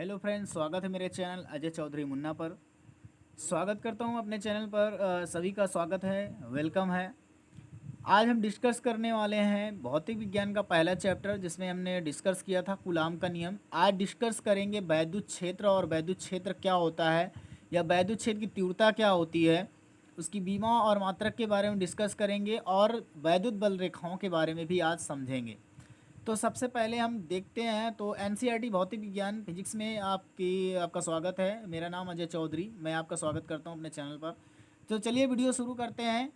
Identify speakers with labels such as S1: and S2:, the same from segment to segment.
S1: Hello friends, स्वागत है मेरे चैनल अजय चौधरी मुन्ना पर। स्वागत करता हूं अपने चैनल पर। सभी का स्वागत है, वेलकम है। आज हम डिस्कस करने वाले हैं भौतिक विज्ञान का पहला चैप्टर, जिसमें हमने डिस्कस किया था कूलाम का नियम। आज डिस्कस करेंगे वैद्युत क्षेत्र और वैद्युत क्षेत्र क्या होता है, या वैद्युत क्षेत्र की तीव्रता क्या होती है, उसकी बीमा और मात्रक के बारे में डिस्कस करेंगे, और वैद्युत बल रेखाओं के बारे में भी आज समझेंगे। तो सबसे पहले हम देखते हैं, तो एनसीईआरटी भौतिक विज्ञान फिजिक्स में आपका स्वागत है। मेरा नाम अजय चौधरी, मैं आपका स्वागत करता हूं अपने चैनल पर। तो चलिए वीडियो शुरू करते हैं।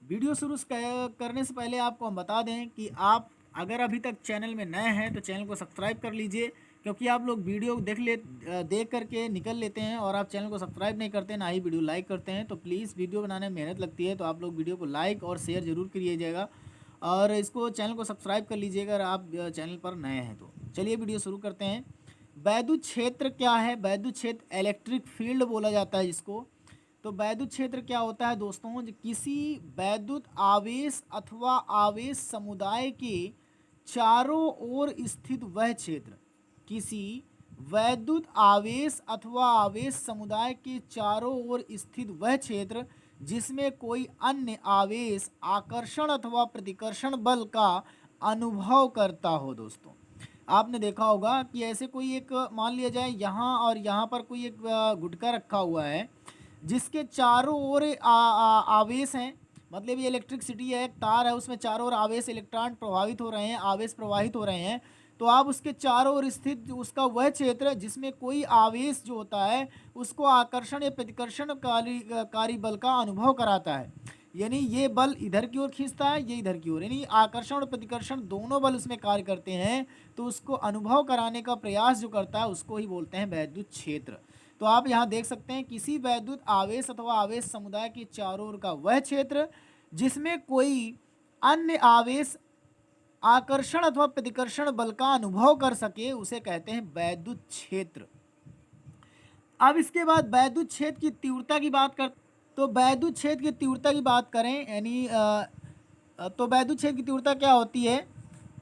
S1: वीडियो शुरू करने से पहले आपको हम बता दें कि आप अगर अभी तक चैनल में नए हैं तो चैनल को सब्सक्राइब कर लीजिए, क्योंकि आप लोग वीडियो देख करके निकल लेते हैं और आप चैनल को सब्सक्राइब नहीं करते, ना ही वीडियो लाइक करते हैं। तो प्लीज़, वीडियो बनाने में मेहनत लगती है, तो आप लोग वीडियो को लाइक और शेयर ज़रूर करिएगा, और इसको चैनल को सब्सक्राइब कर लीजिएगा अगर आप चैनल पर नए हैं तो। चलिए वीडियो शुरू करते हैं। वैद्युत क्षेत्र क्या है? वैद्युत क्षेत्र इलेक्ट्रिक फील्ड बोला जाता है जिसको। तो वैद्युत क्षेत्र क्या होता है दोस्तों? किसी वैद्युत आवेश अथवा आवेश समुदाय के चारों ओर स्थित वह क्षेत्र। किसी वैद्युत आवेश अथवा आवेश समुदाय के चारों ओर स्थित वह क्षेत्र जिसमें कोई अन्य आवेश आकर्षण अथवा प्रतिकर्षण बल का अनुभव करता हो। दोस्तों, आपने देखा होगा कि ऐसे कोई एक, मान लिया जाए यहाँ और यहाँ पर कोई एक गुटका रखा हुआ है, जिसके चारों ओर आवेश हैं। मतलब ये इलेक्ट्रिसिटी है, एक तार है, उसमें चारों ओर आवेश, इलेक्ट्रॉन प्रभावित हो रहे हैं, आवेश प्रवाहित हो रहे हैं। तो आप उसके चारों ओर स्थित उसका वह क्षेत्र जिसमें कोई आवेश जो होता है उसको आकर्षण या प्रतिकर्षण कारी बल का अनुभव कराता है। यानी ये बल इधर की ओर खींचता है, ये इधर की ओर, यानी आकर्षण और प्रतिकर्षण दोनों बल उसमें कार्य करते हैं। तो उसको अनुभव कराने का प्रयास जो करता है उसको ही बोलते हैं वैद्युत क्षेत्र। तो आप यहाँ देख सकते हैं, किसी वैद्युत आवेश अथवा आवेश समुदाय के चारों ओर का वह क्षेत्र जिसमें कोई अन्य आवेश आकर्षण अथवा प्रतिकर्षण बल का अनुभव कर सके उसे कहते हैं वैद्युत क्षेत्र। अब इसके बाद वैद्युत क्षेत्र की तीव्रता की बात कर, तो वैद्युत क्षेत्र की तीव्रता की बात करें, यानी तो वैद्युत क्षेत्र की तीव्रता क्या होती है?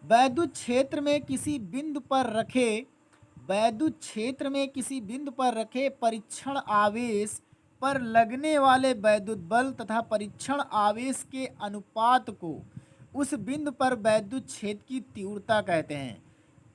S1: वैद्युत क्षेत्र में किसी बिंदु पर रखे वैद्युत क्षेत्र में किसी बिंदु पर रखे परीक्षण आवेश पर लगने वाले वैद्युत बल तथा परीक्षण आवेश के अनुपात को उस बिंदु पर वैद्युत क्षेत्र की तीव्रता कहते हैं।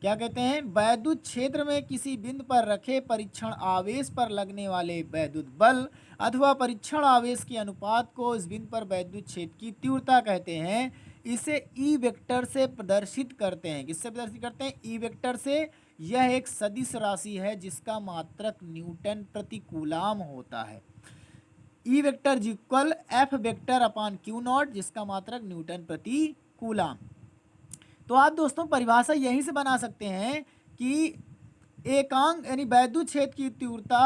S1: क्या कहते हैं? वैद्युत क्षेत्र में किसी बिंदु पर रखे परीक्षण आवेश पर लगने वाले वैद्युत बल अथवा परीक्षण आवेश के अनुपात को इस बिंदु पर वैद्युत क्षेत्र की तीव्रता कहते हैं। इसे ई वेक्टर से प्रदर्शित करते हैं। किससे प्रदर्शित करते हैं? ई वेक्टर से। यह एक सदिश राशि है जिसका मात्रक न्यूटन प्रति कूलाम होता है। E vector equal F vector upon Q not, जिसका मात्रक न्यूटन प्रति कूलाम। तो आप दोस्तों परिभाषा यहीं से बना सकते हैं कि एकांक यानी वैद्युत क्षेत्र की तीव्रता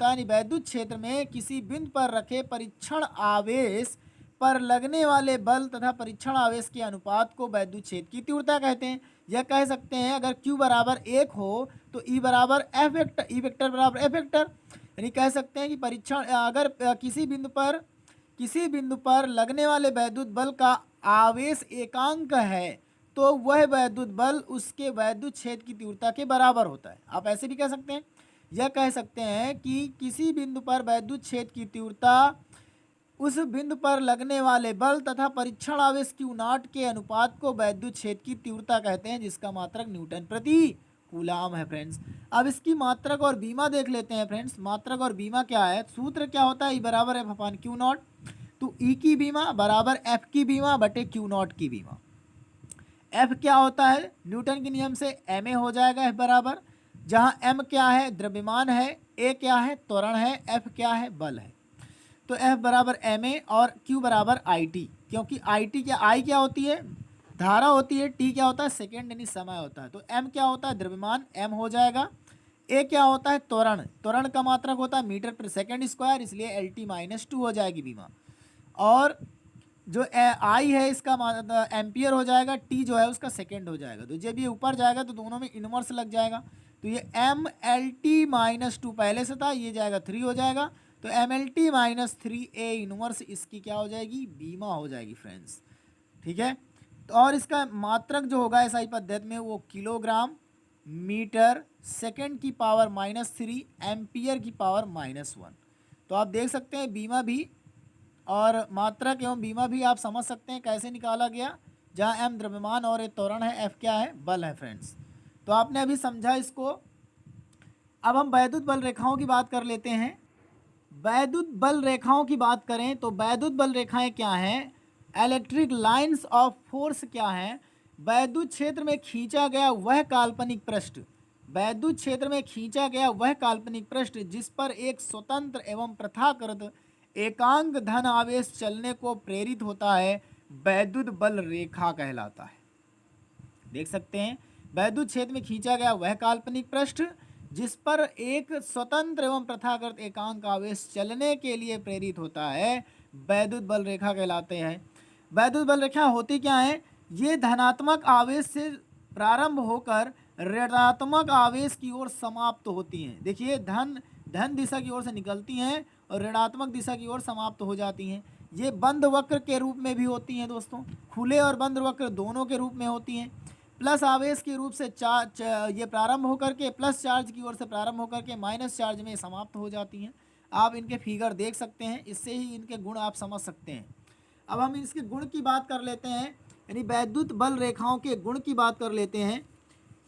S1: यानी वैद्युत क्षेत्र में किसी बिंदु पर रखे परीक्षण आवेश पर लगने वाले बल तथा परीक्षण आवेश के अनुपात को वैद्युत क्षेत्र की तीव्रता कहते हैं। यह कह सकते हैं अगर Q बराबर 1 हो तो E बराबर एफ वेक्टर, ई वेक्टर बराबर एफ वेक्टर। यानी कह सकते हैं कि परीक्षण अगर किसी बिंदु पर लगने वाले वैद्युत बल का आवेश एकांक है तो वह वैद्युत बल उसके वैद्युत क्षेत्र की तीव्रता के बराबर होता है। आप ऐसे भी कह सकते हैं, यह कह सकते हैं कि किसी बिंदु पर वैद्युत क्षेत्र की तीव्रता उस बिंदु पर लगने वाले बल तथा परीक्षण आवेश Q नॉट के अनुपात को वैद्युत क्षेत्र की तीव्रता कहते हैं, जिसका मात्रक न्यूटन प्रति कूलाम है फ्रेंड्स। अब इसकी मात्रक और बीमा देख लेते हैं फ्रेंड्स। मात्रक और बीमा क्या है? सूत्र क्या होता है? E बराबर एफ अपान क्यू नॉट। तो E की बीमा बराबर एफ की बीमा बटे क्यू नॉट की बीमा। एफ क्या होता है? न्यूटन के नियम से ma हो जाएगा एफ बराबर, जहाँ m क्या है? द्रव्यमान है, a क्या है? त्वरण है, f क्या है? बल है। तो F बराबर ma और Q बराबर IT, क्योंकि I क्या होती है? धारा होती है। T क्या होता है? सेकेंड यानी समय होता है। तो M क्या होता है? द्रव्यमान, M हो जाएगा। A क्या होता है? त्वरण का मात्रक होता है मीटर पर सेकेंड स्क्वायर, इसलिए LT-2 हो जाएगी बीमा। और जो I है इसका एम्पियर हो जाएगा, T जो है उसका सेकेंड हो जाएगा। तो जब ये ऊपर जाएगा तो दोनों में इनवर्स लग जाएगा। तो ये MLT-2 पहले से था, ये जाएगा 3 हो जाएगा। तो MLT-3 A इनवर्स इसकी क्या हो जाएगी? बीमा हो जाएगी फ्रेंड्स। ठीक है, तो और इसका मात्रक जो होगा एसआई पद्धति में वो किलोग्राम मीटर सेकंड की पावर -3 एम्पियर की पावर -1। तो आप देख सकते हैं बीमा भी और मात्रक एवं बीमा भी आप समझ सकते हैं कैसे निकाला गया, जहाँ एम द्रव्यमान और ये त्वरण है, एफ क्या है, बल है फ्रेंड्स। तो आपने अभी समझा इसको। अब हम वैद्युत बल रेखाओं की बात कर लेते हैं। वैद्युत बल रेखाओं की बात करें तो वैद्युत बल रेखाएं क्या हैं, इलेक्ट्रिक लाइंस ऑफ फोर्स क्या है, वैद्युत क्षेत्र में खींचा गया वह काल्पनिक पृष्ठ, वैद्युत क्षेत्र में खींचा गया वह काल्पनिक पृष्ठ जिस पर एक स्वतंत्र एवं प्रथाकृत एकांक धन आवेश चलने को प्रेरित होता है, वैद्युत बल रेखा कहलाता है। देख सकते हैं वैद्युत क्षेत्र में खींचा गया वह काल्पनिक पृष्ठ जिस पर एक स्वतंत्र एवं प्रथाकृत एकांक आवेश चलने के लिए प्रेरित होता है, वैद्युत बल रेखा कहलाते हैं। वैद्युत बल रेखा होती क्या है, ये धनात्मक आवेश से प्रारंभ होकर ऋणात्मक आवेश की ओर समाप्त होती हैं। देखिए धन दिशा की ओर से निकलती हैं और ऋणात्मक दिशा की ओर समाप्त हो जाती हैं। ये बंद वक्र के रूप में भी होती हैं दोस्तों, खुले और बंद वक्र दोनों के रूप में होती हैं। प्लस आवेश के रूप से ये प्रारंभ होकर के प्लस चार्ज की ओर से प्रारंभ होकर के माइनस चार्ज में समाप्त हो जाती हैं। आप इनके फिगर देख सकते हैं, इससे ही इनके गुण आप समझ सकते हैं। अब हम इसके गुण की बात कर लेते हैं, यानी वैद्युत बल रेखाओं के गुण की बात कर लेते हैं।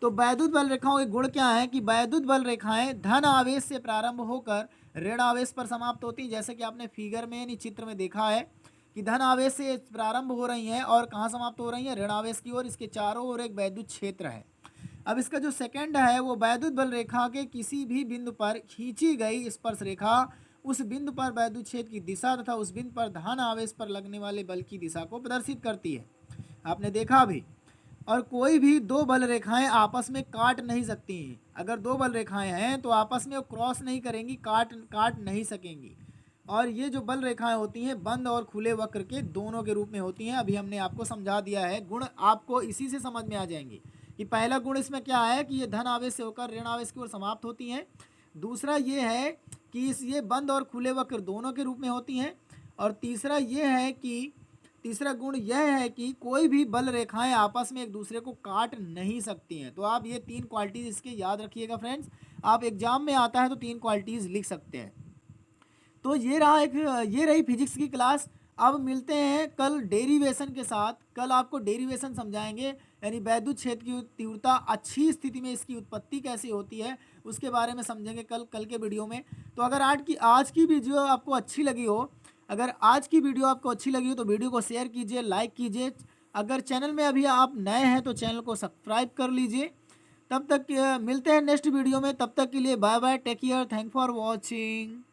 S1: तो वैद्युत बल रेखाओं के गुण क्या है कि वैद्युत बल रेखाएं धन आवेश से प्रारंभ होकर ऋण आवेश पर समाप्त होती हैं। जैसे कि आपने फिगर में यानी चित्र में देखा है कि धन आवेश से प्रारंभ हो रही हैं और कहाँ समाप्त हो रही हैं, ऋण आवेश की ओर। इसके चारों ओर एक वैद्युत क्षेत्र है। अब इसका जो सेकंड है वो वैद्युत बल रेखा के किसी भी बिंदु पर खींची गई स्पर्श रेखा उस बिंदु पर वैद्युत क्षेत्र की दिशा तथा उस बिंदु पर धन आवेश पर लगने वाले बल की दिशा को प्रदर्शित करती है। आपने देखा भी। और कोई भी दो बल रेखाएं आपस में काट नहीं सकती हैं। अगर दो बल रेखाएं हैं तो आपस में वो क्रॉस नहीं करेंगी, काट नहीं सकेंगी। और ये जो बल रेखाएं होती हैं बंद और खुले वक्र के दोनों के रूप में होती हैं। अभी हमने आपको समझा दिया है, गुण आपको इसी से समझ में आ जाएंगे कि पहला गुण इसमें क्या है कि ये धन आवेश से होकर ऋण आवेश की ओर समाप्त होती हैं। दूसरा ये है कि ये बंद और खुले वक्र दोनों के रूप में होती हैं। और तीसरा गुण यह है कि कोई भी बल रेखाएं आपस में एक दूसरे को काट नहीं सकती हैं। तो आप ये 3 क्वालिटीज़ इसके याद रखिएगा फ्रेंड्स। आप एग्जाम में आता है तो 3 क्वालिटीज़ लिख सकते हैं। तो ये रही फिजिक्स की क्लास। अब मिलते हैं कल डेरिवेशन के साथ। कल आपको डेरिवेशन समझाएंगे, यानी वैद्युत क्षेत्र की तीव्रता अच्छी स्थिति में इसकी उत्पत्ति कैसे होती है उसके बारे में समझेंगे कल के वीडियो में। तो अगर आज की वीडियो आपको अच्छी लगी हो, तो वीडियो को शेयर कीजिए, लाइक कीजिए। अगर चैनल में अभी आप नए हैं तो चैनल को सब्सक्राइब कर लीजिए। तब तक मिलते हैं नेक्स्ट वीडियो में। तब तक के लिए bye bye, take care, thank for watching.